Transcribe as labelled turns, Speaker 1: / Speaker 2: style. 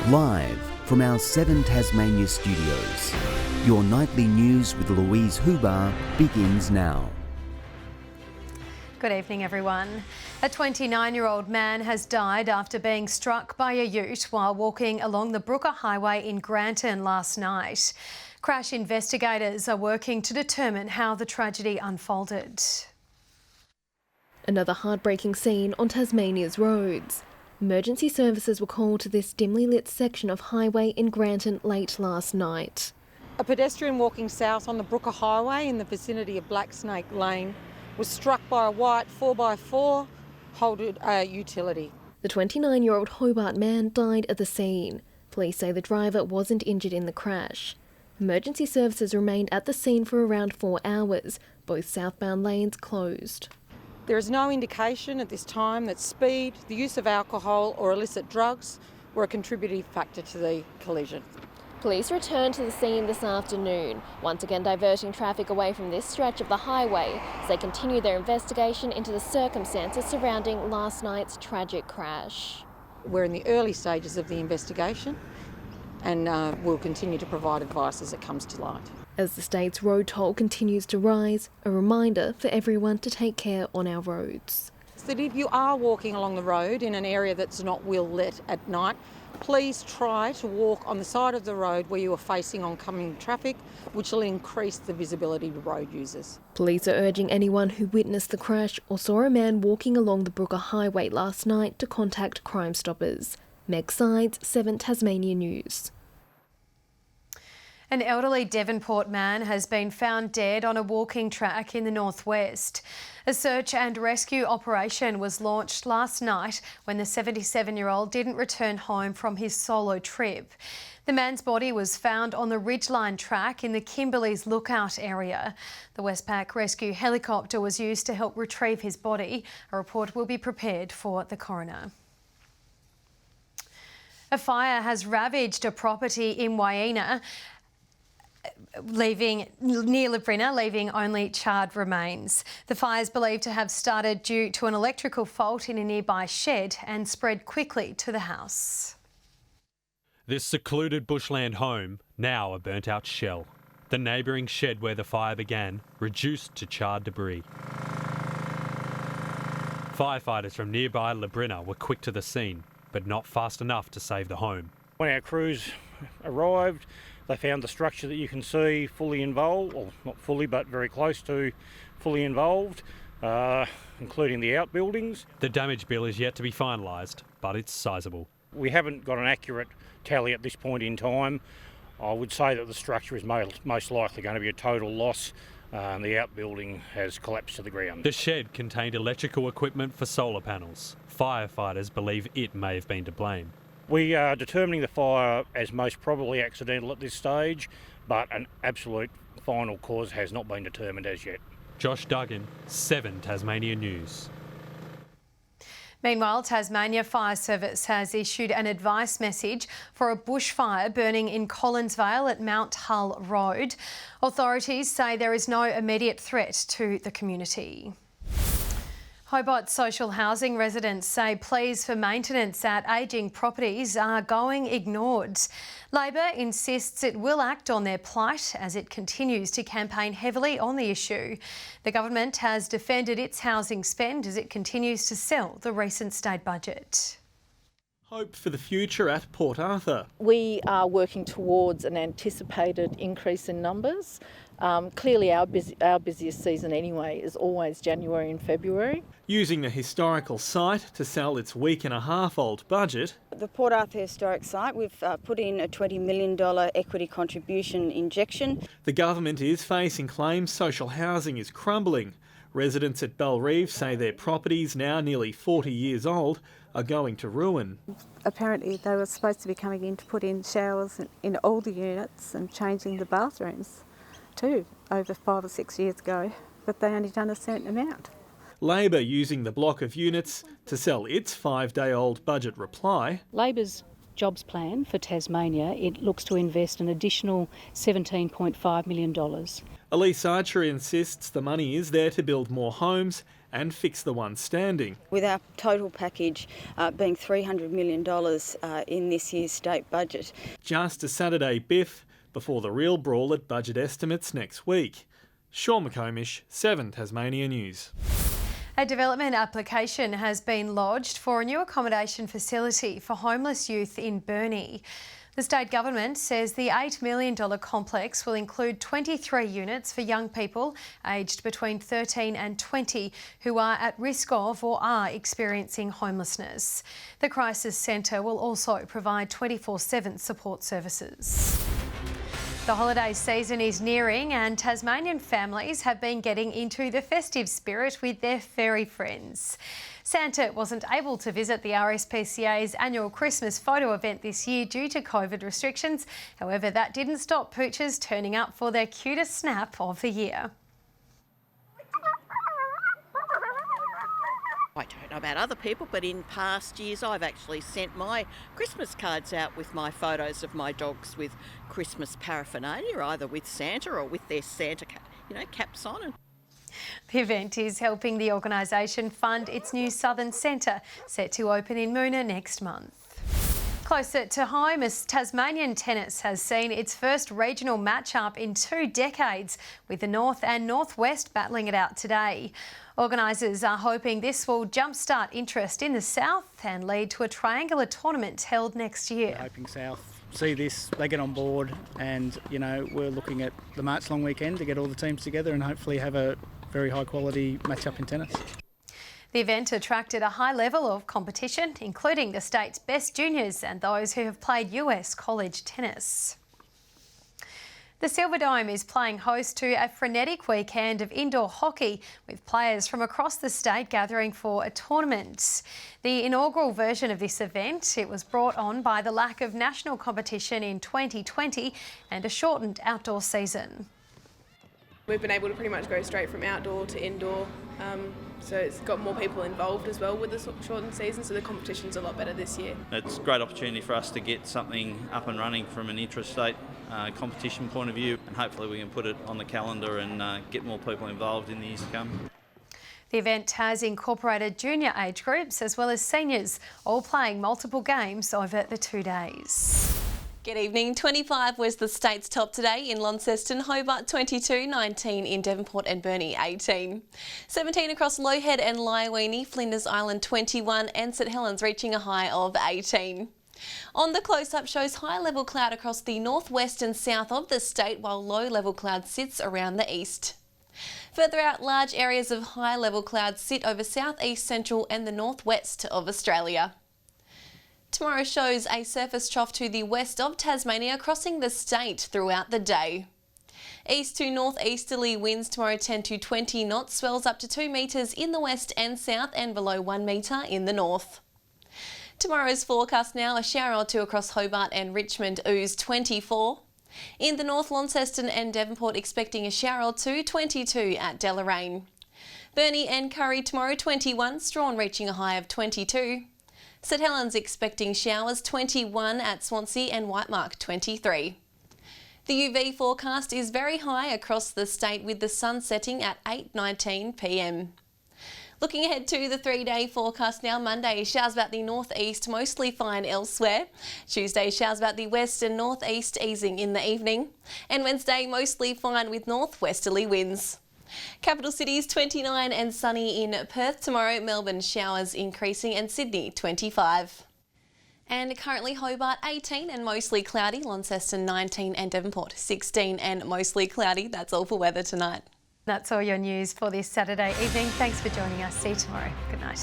Speaker 1: Live from our 7 Tasmania studios, your nightly news with Louise Huber begins now.
Speaker 2: Good evening, everyone. A 29-year-old man has died after being struck by a ute while walking along the Brooker Highway in Granton last night. Crash investigators are working to determine how the tragedy unfolded.
Speaker 3: Another heartbreaking scene on Tasmania's roads. Emergency services were called to this dimly lit section of highway in Granton late last night.
Speaker 4: A pedestrian walking south on the Brooker Highway in the vicinity of Black Snake Lane was struck by a white 4x4 holded utility.
Speaker 3: The 29-year-old Hobart man died at the scene. Police say the driver wasn't injured in the crash. Emergency services remained at the scene for around 4 hours, both southbound lanes closed.
Speaker 4: There is no indication at this time that speed, the use of alcohol or illicit drugs were a contributing factor to the collision.
Speaker 3: Police returned to the scene this afternoon, once again diverting traffic away from this stretch of the highway as they continue their investigation into the circumstances surrounding last night's tragic crash.
Speaker 4: We're in the early stages of the investigation and we'll continue to provide advice as it comes to light.
Speaker 3: As the state's road toll continues to rise, a reminder for everyone to take care on our roads.
Speaker 4: So that if you are walking along the road in an area that's not well lit at night, please try to walk on the side of the road where you are facing oncoming traffic, which will increase the visibility to road users.
Speaker 3: Police are urging anyone who witnessed the crash or saw a man walking along the Brooker Highway last night to contact Crime Stoppers. Meg Sides, 7 Tasmania News.
Speaker 2: An elderly Devonport man has been found dead on a walking track in the northwest. A search and rescue operation was launched last night when the 77-year-old didn't return home from his solo trip. The man's body was found on the Ridgeline track in the Kimberley's Lookout area. The Westpac rescue helicopter was used to help retrieve his body. A report will be prepared for the coroner. A fire has ravaged a property in Wyena, near Labrina, leaving only charred remains. The fire is believed to have started due to an electrical fault in a nearby shed and spread quickly to the house.
Speaker 5: This secluded bushland home, now a burnt-out shell. The neighbouring shed where the fire began, reduced to charred debris. Firefighters from nearby Labrina were quick to the scene, but not fast enough to save the home.
Speaker 6: When our crews arrived, they found the structure that you can see fully involved, or not fully, but very close to fully involved, including the outbuildings.
Speaker 5: The damage bill is yet to be finalised, but it's sizable.
Speaker 6: We haven't got an accurate tally at this point in time. I would say that the structure is most likely going to be a total loss. The outbuilding has collapsed to the ground.
Speaker 5: The shed contained electrical equipment for solar panels. Firefighters believe it may have been to blame.
Speaker 6: We are determining the fire as most probably accidental at this stage, but an absolute final cause has not been determined as yet.
Speaker 5: Josh Duggan, 7 Tasmania News.
Speaker 2: Meanwhile, Tasmania Fire Service has issued an advice message for a bushfire burning in Collinsvale at Mount Hull Road. Authorities say there is no immediate threat to the community. Hobart social housing residents say pleas for maintenance at ageing properties are going ignored. Labor insists it will act on their plight as it continues to campaign heavily on the issue. The government has defended its housing spend as it continues to sell the recent state budget.
Speaker 7: Hope for the future at Port Arthur.
Speaker 8: We are working towards an anticipated increase in numbers. Clearly our busiest season anyway is always January and February.
Speaker 7: Using the historical site to sell its week-and-a-half-old budget.
Speaker 9: The Port Arthur Historic Site, we've put in a $20 million equity contribution injection.
Speaker 7: The government is facing claims social housing is crumbling. Residents at Bellreeve say their properties, now nearly 40 years old, are going to ruin.
Speaker 10: Apparently they were supposed to be coming in to put in showers in all the units and changing the bathrooms too over 5 or 6 years ago, but they only done a certain amount.
Speaker 7: Labor using the block of units to sell its 5-day-old budget reply.
Speaker 11: Labor's jobs plan for Tasmania, it looks to invest an additional $17.5 million.
Speaker 7: Elise Archer insists the money is there to build more homes and fix the ones standing.
Speaker 9: With our total package being $300 million in this year's state budget.
Speaker 7: Just a Saturday biff before the real brawl at budget estimates next week. Sean McComish, 7 Tasmania News.
Speaker 2: A development application has been lodged for a new accommodation facility for homeless youth in Burnie. The state government says the $8 million complex will include 23 units for young people aged between 13 and 20 who are at risk of or are experiencing homelessness. The crisis centre will also provide 24/7 support services. The holiday season is nearing and Tasmanian families have been getting into the festive spirit with their furry friends. Santa wasn't able to visit the RSPCA's annual Christmas photo event this year due to COVID restrictions. However, that didn't stop poochers turning up for their cutest snap of the year.
Speaker 11: I don't know about other people, but in past years I've actually sent my Christmas cards out with my photos of my dogs with Christmas paraphernalia, either with Santa or with their Santa caps on.
Speaker 2: The event is helping the organisation fund its new Southern Centre, set to open in Moona next month. Closer to home, as Tasmanian tennis has seen its first regional match-up in 2 decades, with the North and Northwest battling it out today. Organisers are hoping this will jumpstart interest in the South and lead to a triangular tournament held next year.
Speaker 12: We're hoping South see this, they get on board, and we're looking at the March long weekend to get all the teams together and hopefully have a very high quality match-up in tennis.
Speaker 2: The event attracted a high level of competition, including the state's best juniors and those who have played US college tennis. The Silverdome is playing host to a frenetic weekend of indoor hockey, with players from across the state gathering for a tournament. The inaugural version of this event, it was brought on by the lack of national competition in 2020 and a shortened outdoor season.
Speaker 13: We've been able to pretty much go straight from outdoor to indoor, so it's got more people involved as well with the shortened season, so the competition's a lot better this year.
Speaker 14: It's a great opportunity for us to get something up and running from an intrastate competition point of view, and hopefully we can put it on the calendar and get more people involved in the years to come.
Speaker 2: The event has incorporated junior age groups as well as seniors, all playing multiple games over the 2 days.
Speaker 15: Good evening. 25 was the state's top today in Launceston, Hobart 22, 19 in Devonport and Burnie 18. 17 across Lowhead and Wyena, Flinders Island 21 and St Helens reaching a high of 18. On the close-up shows high-level cloud across the northwest and south of the state, while low-level cloud sits around the east. Further out, large areas of high-level cloud sit over southeast, central and the northwest of Australia. Tomorrow shows a surface trough to the west of Tasmania crossing the state throughout the day. East to northeasterly winds tomorrow 10 to 20 knots, swells up to 2 metres in the west and south and below 1 metre in the north. Tomorrow's forecast now, a shower or 2 across Hobart and Richmond, ooze 24. In the north, Launceston and Devonport expecting a shower or 2, 22 at Deloraine. Burnie and Curry tomorrow 21, Strawn reaching a high of 22. St Helens expecting showers 21 at Swansea and Whitemark 23. The UV forecast is very high across the state with the sun setting at 8:19 p.m. Looking ahead to the 3-day forecast now, Monday showers about the northeast, mostly fine elsewhere. Tuesday showers about the west and northeast, easing in the evening. And Wednesday mostly fine with northwesterly winds. Capital cities 29 and sunny in Perth tomorrow, Melbourne showers increasing and Sydney 25. And currently Hobart 18 and mostly cloudy, Launceston 19 and Devonport 16 and mostly cloudy. That's all for weather tonight.
Speaker 2: That's all your news for this Saturday evening. Thanks for joining us. See you tomorrow. Good night.